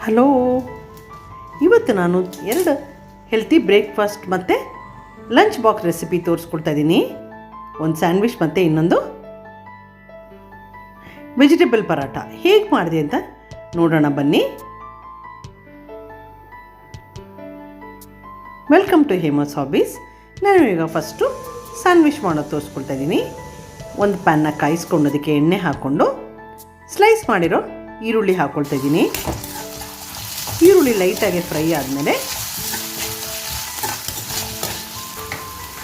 Hello, ಇವತ್ತು ನಾನು 2 healthy breakfast ಮತ್ತು ಲಂಚ್ ಬಾಕ್ಸ್ ರೆಸಿಪಿ ತೋರಿಸ್ಕೊಡ್ತಾ ಇದ್ದೀನಿ. ಒಂದು ಸ್ಯಾಂಡ್ವಿಚ್ ಮತ್ತು ಇನ್ನೊಂದು ವೆಜಿಟೇಬಲ್ ಪರಾಠ ಹೇಗೆ ಮಾಡಿದೆ ಅಂತ ನೋಡೋಣ ಬನ್ನಿ. Welcome to Hema's hobbies. ನಾನು ಈಗ ಫಸ್ಟು ಸ್ಯಾಂಡ್ವಿಚ್ ಮಾಡೋದು ತೋರಿಸ್ಕೊಳ್ತಾ ಇದ್ದೀನಿ. ಒಂದು ಪ್ಯಾನ್ನ ಕಾಯಿಸ್ಕೊಂಡು ಅದಕ್ಕೆ ಎಣ್ಣೆ ಹಾಕ್ಕೊಂಡು ಸ್ಲೈಸ್ ಮಾಡಿರೋ ಈರುಳ್ಳಿ ಹಾಕ್ಕೊಳ್ತಾ ಇದ್ದೀನಿ. ಈರುಳ್ಳಿ ಲೈಟಾಗಿ ಫ್ರೈ ಆದಮೇಲೆ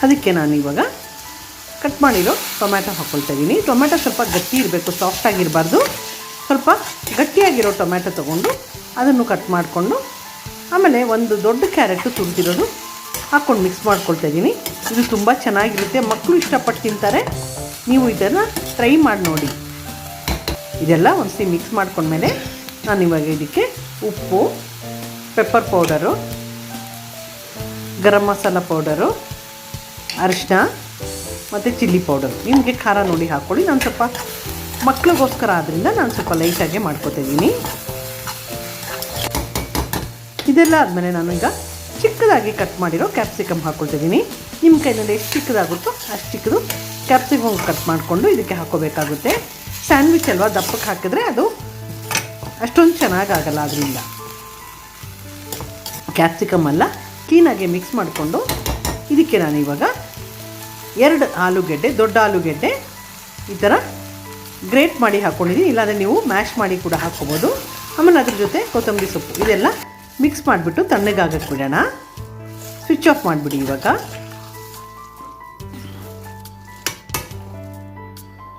ಅದಕ್ಕೆ ನಾನು ಇವಾಗ ಕಟ್ ಮಾಡಿರೋ ಟೊಮ್ಯಾಟೊ ಹಾಕ್ಕೊಳ್ತಾ ಇದ್ದೀನಿ. ಟೊಮ್ಯಾಟೊ ಸ್ವಲ್ಪ ಗಟ್ಟಿ ಇರಬೇಕು, ಸಾಫ್ಟಾಗಿರಬಾರ್ದು. ಸ್ವಲ್ಪ ಗಟ್ಟಿಯಾಗಿರೋ ಟೊಮ್ಯಾಟೊ ತೊಗೊಂಡು ಅದನ್ನು ಕಟ್ ಮಾಡಿಕೊಂಡು ಆಮೇಲೆ ಒಂದು ದೊಡ್ಡ ಕ್ಯಾರೆಟು ತುರಿದಿರೋದು ಹಾಕ್ಕೊಂಡು ಮಿಕ್ಸ್ ಮಾಡ್ಕೊಳ್ತಾ ಇದ್ದೀನಿ. ಇದು ತುಂಬ ಚೆನ್ನಾಗಿರುತ್ತೆ, ಮಕ್ಕಳು ಇಷ್ಟಪಟ್ಟು ತಿಂತಾರೆ. ನೀವು ಇದನ್ನು ಟ್ರೈ ಮಾಡಿ ನೋಡಿ. ಇದೆಲ್ಲ ಒಂದ್ಸತಿ ಮಿಕ್ಸ್ ಮಾಡ್ಕೊಂಡ್ಮೇಲೆ ನಾನು ಇವಾಗ ಇದಕ್ಕೆ ಉಪ್ಪು, pepper powder, garam masala powder, ಅರಿಶಿನ ಮತ್ತು ಚಿಲ್ಲಿ ಪೌಡರ್, ನಿಮಗೆ ಖಾರ ನೋಡಿ ಹಾಕ್ಕೊಳ್ಳಿ. ನಾನು ಸ್ವಲ್ಪ ಮಕ್ಳಿಗೋಸ್ಕರ ಆದ್ದರಿಂದ ನಾನು ಸ್ವಲ್ಪ ಲೈಟಾಗೆ ಮಾಡ್ಕೊತಿದ್ದೀನಿ. ಇದೆಲ್ಲ ಆದಮೇಲೆ ನಾನು ಈಗ ಚಿಕ್ಕದಾಗಿ ಕಟ್ ಮಾಡಿರೋ ಕ್ಯಾಪ್ಸಿಕಮ್ ಹಾಕ್ಕೊಳ್ತಿದ್ದೀನಿ. ನಿಮ್ಮ ಕೈನಲ್ಲಿ ಎಷ್ಟು ಚಿಕ್ಕದಾಗುತ್ತೋ ಅಷ್ಟು ಚಿಕ್ಕದು ಕ್ಯಾಪ್ಸಿಕಮ್ ಕಟ್ ಮಾಡಿಕೊಂಡು ಇದಕ್ಕೆ ಹಾಕ್ಕೋಬೇಕಾಗುತ್ತೆ. ಸ್ಯಾಂಡ್ವಿಚ್ ಅಲ್ವಾ, ದಪ್ಪಕ್ಕೆ ಹಾಕಿದ್ರೆ ಅದು ಅಷ್ಟೊಂದು ಚೆನ್ನಾಗಾಗಲ್ಲ. ಅದರಿಂದ ಕ್ಯಾಪ್ಸಿಕಮ್ ಎಲ್ಲ ಕ್ಲೀನಾಗಿ ಮಿಕ್ಸ್ ಮಾಡಿಕೊಂಡು ಇದಕ್ಕೆ ನಾನು ಇವಾಗ 2 ಆಲೂಗೆಡ್ಡೆ, ದೊಡ್ಡ ಆಲೂಗೆಡ್ಡೆ ಈ ಥರ ಗ್ರೇಟ್ ಮಾಡಿ ಹಾಕ್ಕೊಂಡಿದ್ದೀನಿ. ಇಲ್ಲಾಂದರೆ ನೀವು ಮ್ಯಾಶ್ ಮಾಡಿ ಕೂಡ ಹಾಕ್ಕೊಬೋದು. ಆಮೇಲೆ ಅದ್ರ ಜೊತೆ ಕೊತ್ತಂಬರಿ ಸೊಪ್ಪು ಇದೆಲ್ಲ ಮಿಕ್ಸ್ ಮಾಡಿಬಿಟ್ಟು ತಣ್ಣಗಾಗಕ್ಕೆ ಬಿಡೋಣ. ಸ್ವಿಚ್ ಆಫ್ ಮಾಡಿಬಿಡಿ. ಇವಾಗ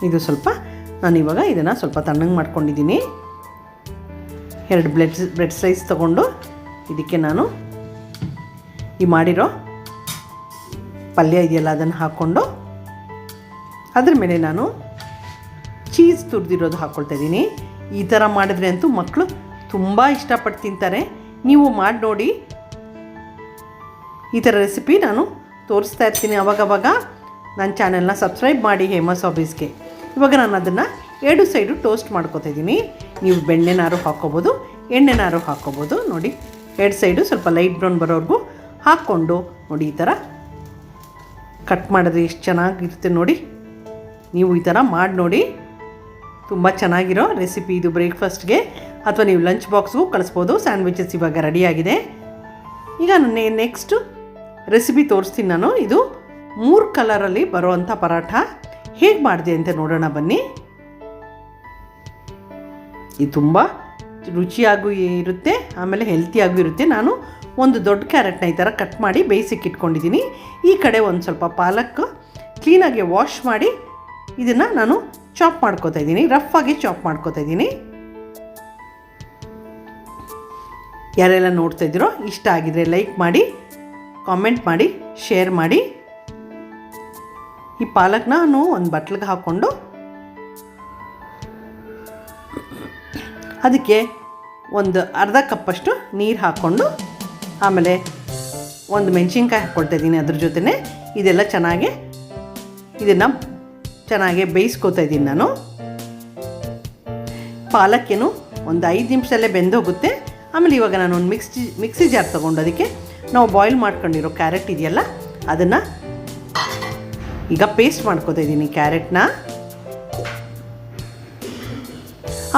ಇದು ಸ್ವಲ್ಪ ನಾನಿವಾಗ ಇದನ್ನು ಸ್ವಲ್ಪ ತಣ್ಣಗೆ ಮಾಡ್ಕೊಂಡಿದ್ದೀನಿ. 2 ಬ್ರೆಡ್ ಸ್ಲೈಸ್ ತೊಗೊಂಡು ಇದಕ್ಕೆ ನಾನು ಈ ಮಾಡಿರೋ ಪಲ್ಯ ಇದೆಯಲ್ಲ ಅದನ್ನು ಹಾಕ್ಕೊಂಡು ಅದ್ರ ಮೇಲೆ ನಾನು ಚೀಸ್ ತುರಿದಿರೋದು ಹಾಕ್ಕೊಳ್ತಾ ಇದ್ದೀನಿ. ಈ ಥರ ಮಾಡಿದ್ರೆ ಅಂತೂ ಮಕ್ಕಳು ತುಂಬ ಇಷ್ಟಪಟ್ಟು ತಿಂತಾರೆ. ನೀವು ಮಾಡಿ ನೋಡಿ. ಈ ಥರ ರೆಸಿಪಿ ನಾನು ತೋರಿಸ್ತಾ ಇರ್ತೀನಿ ಅವಾಗವಾಗ. ನನ್ನ ಚಾನೆಲ್ನ ಸಬ್ಸ್ಕ್ರೈಬ್ ಮಾಡಿ ಹೇಮಸ್ ಹಾಬೀಸ್ಗೆ. ಇವಾಗ ನಾನು ಅದನ್ನು 2 ಸೈಡು ಟೋಸ್ಟ್ ಮಾಡ್ಕೊತಾ ಇದ್ದೀನಿ. ನೀವು ಬೆಣ್ಣೆನಾರು ಹಾಕ್ಕೋಬೋದು, ಎಣ್ಣೆನಾರು ಹಾಕ್ಕೋಬೋದು. ನೋಡಿ 2 ಸೈಡು ಸ್ವಲ್ಪ ಲೈಟ್ ಬ್ರೌನ್ ಬರೋವರೆಗೂ ಹಾಕ್ಕೊಂಡು ನೋಡಿ ಈ ಥರ ಕಟ್ ಮಾಡಿದ್ರೆ ಎಷ್ಟು ಚೆನ್ನಾಗಿರುತ್ತೆ ನೋಡಿ. ನೀವು ಈ ಥರ ಮಾಡಿ ನೋಡಿ. ತುಂಬ ಚೆನ್ನಾಗಿರೋ ರೆಸಿಪಿ ಇದು. ಬ್ರೇಕ್ಫಾಸ್ಟ್ಗೆ ಅಥವಾ ನೀವು ಲಂಚ್ ಬಾಕ್ಸ್ಗೂ ಕಳಿಸ್ಬೋದು. ಸ್ಯಾಂಡ್ವಿಚಸ್ ಇವಾಗ ರೆಡಿಯಾಗಿದೆ. ಈಗ ನಾನು ನೆಕ್ಸ್ಟು ರೆಸಿಪಿ ತೋರಿಸ್ತೀನಿ ನಾನು. ಇದು 3 ಕಲರಲ್ಲಿ ಬರೋವಂಥ ಪರಾಠ ಹೇಗೆ ಮಾಡಿದೆ ಅಂತ ನೋಡೋಣ ಬನ್ನಿ. ಇದು ತುಂಬ ರುಚಿಯಾಗೂ ಇರುತ್ತೆ, ಆಮೇಲೆ ಹೆಲ್ತಿಯಾಗೂ ಇರುತ್ತೆ. ನಾನು ಒಂದು ದೊಡ್ಡ ಕ್ಯಾರೆಟ್ನ ಈ ಥರ ಕಟ್ ಮಾಡಿ ಬೇಯಿಸಿಕ್ಕೆ ಇಟ್ಕೊಂಡಿದ್ದೀನಿ. ಈ ಕಡೆ ಒಂದು ಸ್ವಲ್ಪ ಪಾಲಕ್ ಕ್ಲೀನಾಗಿ ವಾಶ್ ಮಾಡಿ ಇದನ್ನು ನಾನು ಚಾಪ್ ಮಾಡ್ಕೋತಾ ಇದ್ದೀನಿ. ರಫಾಗಿ ಚಾಪ್ ಮಾಡ್ಕೋತಾ ಇದ್ದೀನಿ. ಯಾರೆಲ್ಲ ನೋಡ್ತಾ ಇದ್ದೀರೋ ಇಷ್ಟ ಆಗಿದ್ರೆ ಲೈಕ್ ಮಾಡಿ, ಕಾಮೆಂಟ್ ಮಾಡಿ, ಶೇರ್ ಮಾಡಿ. ಈ ಪಾಲಕ್ನ ನಾನು ಒಂದು ಬಟ್ಲಿಗೆ ಹಾಕ್ಕೊಂಡು ಅದಕ್ಕೆ ಒಂದು ಅರ್ಧ ಕಪ್ಪಷ್ಟು ನೀರು ಹಾಕ್ಕೊಂಡು ಆಮೇಲೆ ಒಂದು ಮೆಣಸಿನ್ಕಾಯಿ ಹಾಕ್ಕೊಳ್ತಾ ಇದ್ದೀನಿ. ಅದ್ರ ಜೊತೆನೇ ಇದೆಲ್ಲ ಇದನ್ನು ಚೆನ್ನಾಗಿ ಬೇಯಿಸ್ಕೊತಾ ಇದ್ದೀನಿ ನಾನು. ಪಾಲಕ್ಕೇನು ಒಂದು 5 ನಿಮಿಷದಲ್ಲೇ ಬೆಂದೋಗುತ್ತೆ. ಆಮೇಲೆ ಇವಾಗ ನಾನು ಒಂದು ಮಿಕ್ಸಿ ಜಾರ್ ತೊಗೊಂಡು ಅದಕ್ಕೆ ನಾವು ಬಾಯ್ಲ್ ಮಾಡ್ಕೊಂಡಿರೋ ಕ್ಯಾರೆಟ್ ಇದೆಯಲ್ಲ ಅದನ್ನು ಈಗ ಪೇಸ್ಟ್ ಮಾಡ್ಕೊತಾ ಇದ್ದೀನಿ ಕ್ಯಾರೆಟ್ನ.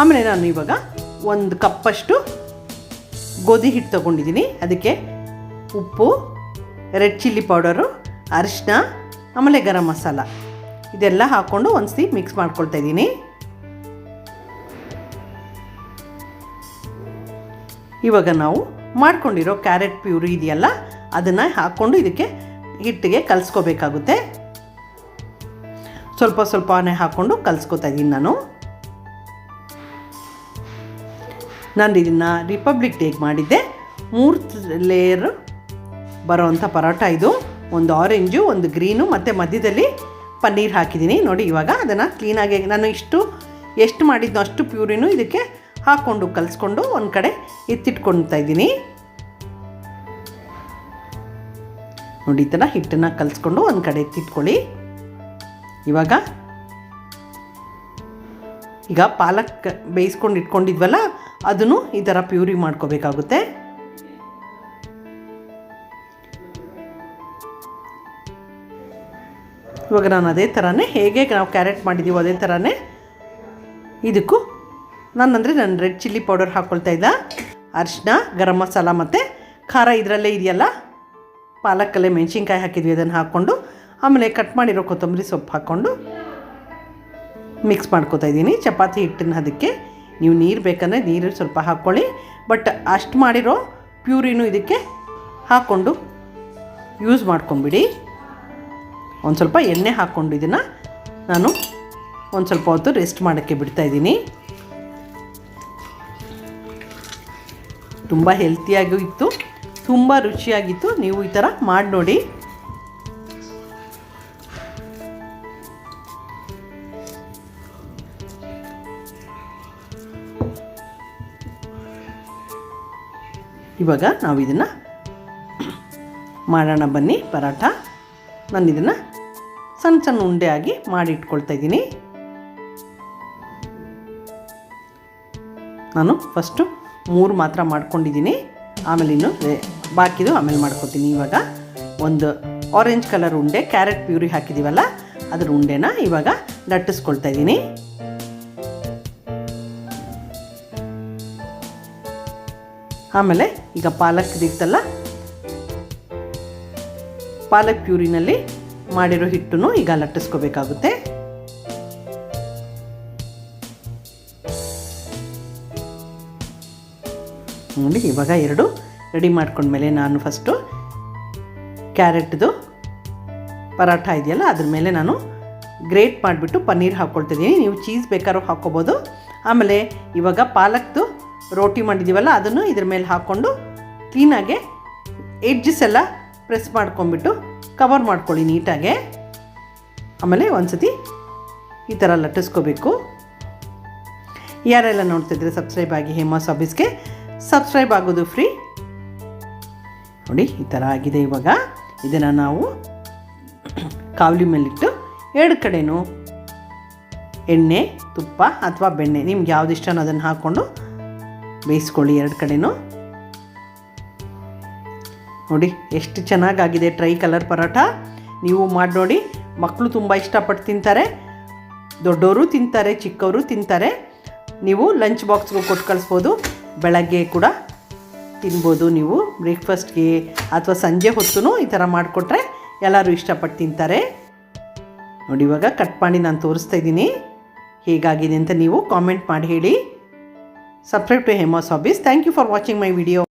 ಆಮೇಲೆ ನಾನು ಇವಾಗ 1 ಕಪ್ಪಷ್ಟು ಗೋಧಿ ಹಿಟ್ಟು ತೊಗೊಂಡಿದ್ದೀನಿ. ಅದಕ್ಕೆ ಉಪ್ಪು, ರೆಡ್ ಚಿಲ್ಲಿ ಪೌಡರು, ಅರಿಶಿನ, ಆಮೇಲೆ ಗರಂ ಮಸಾಲ ಇದೆಲ್ಲ ಹಾಕ್ಕೊಂಡು ಒಂದ್ಸತಿ ಮಿಕ್ಸ್ ಮಾಡ್ಕೊಳ್ತಾ ಇದ್ದೀನಿ. ಇವಾಗ ನಾವು ಮಾಡ್ಕೊಂಡಿರೋ ಕ್ಯಾರೆಟ್ ಪ್ಯೂರಿ ಇದೆಯಲ್ಲ ಅದನ್ನು ಹಾಕ್ಕೊಂಡು ಇದಕ್ಕೆ ಹಿಟ್ಟಿಗೆ ಕಲಿಸ್ಕೋಬೇಕಾಗುತ್ತೆ. ಸ್ವಲ್ಪ ಸ್ವಲ್ಪನೇ ಹಾಕ್ಕೊಂಡು ಕಲಿಸ್ಕೊತಾ ಇದ್ದೀನಿ ನಾನು ಇದನ್ನು ರಿಪಬ್ಲಿಕ್ ಡೇಗೆ ಮಾಡಿದ್ದೆ. 3 ಲೇಯರ್ ಬರೋವಂಥ ಪರೋಟ ಇದು. ಒಂದು ಆರೆಂಜು, ಒಂದು ಗ್ರೀನು ಮತ್ತು ಮಧ್ಯದಲ್ಲಿ ಪನ್ನೀರ್ ಹಾಕಿದ್ದೀನಿ ನೋಡಿ. ಇವಾಗ ಅದನ್ನು ಕ್ಲೀನಾಗಿ ನಾನು ಎಷ್ಟು ಮಾಡಿದ್ನೋ ಅಷ್ಟು ಪ್ಯೂರಿನೂ ಇದಕ್ಕೆ ಹಾಕ್ಕೊಂಡು ಕಲಿಸ್ಕೊಂಡು ಒಂದು ಕಡೆ ಎತ್ತಿಟ್ಕೊಳ್ತಾ ಇದ್ದೀನಿ ನೋಡಿ. ಈ ಥರ ಹಿಟ್ಟನ್ನು ಕಲಿಸ್ಕೊಂಡು ಒಂದು ಕಡೆ ಎತ್ತಿಟ್ಕೊಳ್ಳಿ. ಈಗ ಪಾಲಕ್ ಬೇಯಿಸ್ಕೊಂಡು ಇಟ್ಕೊಂಡಿದ್ವಲ್ಲ ಅದನ್ನು ಈ ಥರ ಪ್ಯೂರಿ ಮಾಡ್ಕೋಬೇಕಾಗುತ್ತೆ. ಇವಾಗ ನಾನು ಅದೇ ಥರನೇ ಹೇಗೆ ನಾವು ಕ್ಯಾರೆಟ್ ಮಾಡಿದ್ದೀವೋ ಅದೇ ಥರನೇ ಇದಕ್ಕೂ ನಾನು ರೆಡ್ ಚಿಲ್ಲಿ ಪೌಡರ್ ಹಾಕ್ಕೊಳ್ತಾ ಇದ್ದ, ಅರಿಶಿನ, ಗರಂ ಮಸಾಲ ಮತ್ತು ಖಾರ ಇದರಲ್ಲೇ ಇದೆಯಲ್ಲ, ಪಾಲಕಲ್ಲೇ ಮೆಣಸಿನ್ಕಾಯಿ ಹಾಕಿದ್ವಿ ಅದನ್ನು ಹಾಕ್ಕೊಂಡು ಆಮೇಲೆ ಕಟ್ ಮಾಡಿರೋ ಕೊತ್ತಂಬರಿ ಸೊಪ್ಪು ಹಾಕ್ಕೊಂಡು ಮಿಕ್ಸ್ ಮಾಡ್ಕೊತಾ ಇದ್ದೀನಿ. ಚಪಾತಿ ಹಿಟ್ಟನ್ನು ಅದಕ್ಕೆ ನೀವು ನೀರು ಬೇಕಂದರೆ ನೀರು ಸ್ವಲ್ಪ ಹಾಕ್ಕೊಳ್ಳಿ, ಬಟ್ ಅಷ್ಟು ಮಾಡಿರೋ ಪ್ಯೂರಿನೂ ಇದಕ್ಕೆ ಹಾಕ್ಕೊಂಡು ಯೂಸ್ ಮಾಡ್ಕೊಂಬಿಡಿ. ಒಂದು ಸ್ವಲ್ಪ ಎಣ್ಣೆ ಹಾಕ್ಕೊಂಡು ಇದನ್ನು ನಾನು ಒಂದು ಸ್ವಲ್ಪ ಹೊತ್ತು ರೆಸ್ಟ್ ಮಾಡೋಕ್ಕೆ ಬಿಡ್ತಾಯಿದ್ದೀನಿ. ತುಂಬ ಹೆಲ್ತಿಯಾಗೂ ಇತ್ತು, ತುಂಬ ರುಚಿಯಾಗಿತ್ತು. ನೀವು ಈ ಥರ ಮಾಡಿ ನೋಡಿ. ಇವಾಗ ನಾವು ಇದನ್ನು ಮಾಡೋಣ ಬನ್ನಿ ಪರಾಠ. ನಾನು ಇದನ್ನು ಸಣ್ಣ ಸಣ್ಣ ಉಂಡೆ ಆಗಿ ಮಾಡಿ ಇಟ್ಕೊಳ್ತಾ ಇದ್ದೀನಿ. ನಾನು ಫಸ್ಟು 3 ಮಾತ್ರ ಮಾಡ್ಕೊಂಡಿದ್ದೀನಿ, ಆಮೇಲೆ ಇನ್ನು ಬಾಕಿದು ಆಮೇಲೆ ಮಾಡ್ಕೊತೀನಿ. ಇವಾಗ ಒಂದು ಆರೆಂಜ್ ಕಲರ್ ಉಂಡೆ, ಕ್ಯಾರೆಟ್ ಪ್ಯೂರಿ ಹಾಕಿದ್ದೀವಲ್ಲ ಅದ್ರ ಉಂಡೆನ ಇವಾಗ ಲಟ್ಟಿಸ್ಕೊಳ್ತಾ ಇದ್ದೀನಿ. ಆಮೇಲೆ ಈಗ ಪಾಲಕ್ದಿತ್ತಲ್ಲ, ಪಾಲಕ್ ಪ್ಯೂರಿನಲ್ಲಿ ಮಾಡಿರೋ ಹಿಟ್ಟನ್ನು ಈಗ ಲಟ್ಟಿಸ್ಕೋಬೇಕಾಗುತ್ತೆ. ನೋಡಿ ಇವಾಗ 2 ರೆಡಿ ಮಾಡ್ಕೊಂಡ್ಮೇಲೆ ನಾನು ಫಸ್ಟು ಕ್ಯಾರೆಟ್ದು ಪರಾಠ ಇದೆಯಲ್ಲ ಅದ್ರ ಮೇಲೆ ನಾನು ಗ್ರೇಟ್ ಮಾಡಿಬಿಟ್ಟು ಪನ್ನೀರ್ ಹಾಕ್ಕೊಳ್ತಿದ್ದೀನಿ. ನೀವು ಚೀಸ್ ಬೇಕಾದ್ರೂ ಹಾಕ್ಕೋಬೋದು. ಆಮೇಲೆ ಇವಾಗ ಪಾಲಕ್ದು ರೋಟಿ ಮಾಡಿದ್ದೀವಲ್ಲ ಅದನ್ನು ಇದ್ರ ಮೇಲೆ ಹಾಕ್ಕೊಂಡು ಕ್ಲೀನಾಗೆ ಎಡ್ಜಸ್ ಎಲ್ಲ ಪ್ರೆಸ್ ಮಾಡ್ಕೊಂಬಿಟ್ಟು ಕವರ್ ಮಾಡ್ಕೊಳ್ಳಿ ನೀಟಾಗೆ. ಆಮೇಲೆ ಒಂದು ಸತಿ ಈ ಥರ ಲಟ್ಟಿಸ್ಕೋಬೇಕು. ಯಾರೆಲ್ಲ ನೋಡ್ತಿದ್ರೆ ಸಬ್ಸ್ಕ್ರೈಬ್ ಆಗಿ ಹೇಮಾಸ್ ಹಾಬೀಸ್ಗೆ. ಸಬ್ಸ್ಕ್ರೈಬ್ ಆಗೋದು ಫ್ರೀ. ನೋಡಿ ಈ ಥರ ಆಗಿದೆ. ಇವಾಗ ಇದನ್ನು ನಾವು ಕಾವಲಿ ಮೇಲಿಟ್ಟು 2 ಕಡೆನೂ ಎಣ್ಣೆ, ತುಪ್ಪ ಅಥವಾ ಬೆಣ್ಣೆ ನಿಮ್ಗೆ ಯಾವ್ದು ಇಷ್ಟನೋ ಅದನ್ನು ಹಾಕ್ಕೊಂಡು ಬೇಯಿಸ್ಕೊಳ್ಳಿ 2 ಕಡೆನೂ. ನೋಡಿ ಎಷ್ಟು ಚೆನ್ನಾಗಾಗಿದೆ ಟ್ರೈ ಕಲರ್ ಪರೋಟ. ನೀವು ಮಾಡಿ ನೋಡಿ. ಮಕ್ಕಳು ತುಂಬ ಇಷ್ಟಪಟ್ಟು ತಿಂತಾರೆ, ದೊಡ್ಡವರು ತಿಂತಾರೆ, ಚಿಕ್ಕವರು ತಿಂತಾರೆ. ನೀವು ಲಂಚ್ ಬಾಕ್ಸ್ಗೂ ಕೊಟ್ಟು ಕಳಿಸ್ಬೋದು, ಬೆಳಗ್ಗೆ ಕೂಡ ತಿನ್ಬೋದು. ನೀವು ಬ್ರೇಕ್ಫಾಸ್ಟ್ಗೆ ಅಥವಾ ಸಂಜೆ ಹೊತ್ತು ಈ ಥರ ಮಾಡಿಕೊಟ್ರೆ ಎಲ್ಲರೂ ಇಷ್ಟಪಟ್ಟು ತಿಂತಾರೆ. ನೋಡಿ ಇವಾಗ ಕಟ್ ಮಾಡಿ ನಾನು ತೋರಿಸ್ತಾ ಇದ್ದೀನಿ ಹೇಗಾಗಿದೆ ಅಂತ. ನೀವು ಕಾಮೆಂಟ್ ಮಾಡಿ ಹೇಳಿ. Subscribe to Hema's hobbies. Thank you for watching my video.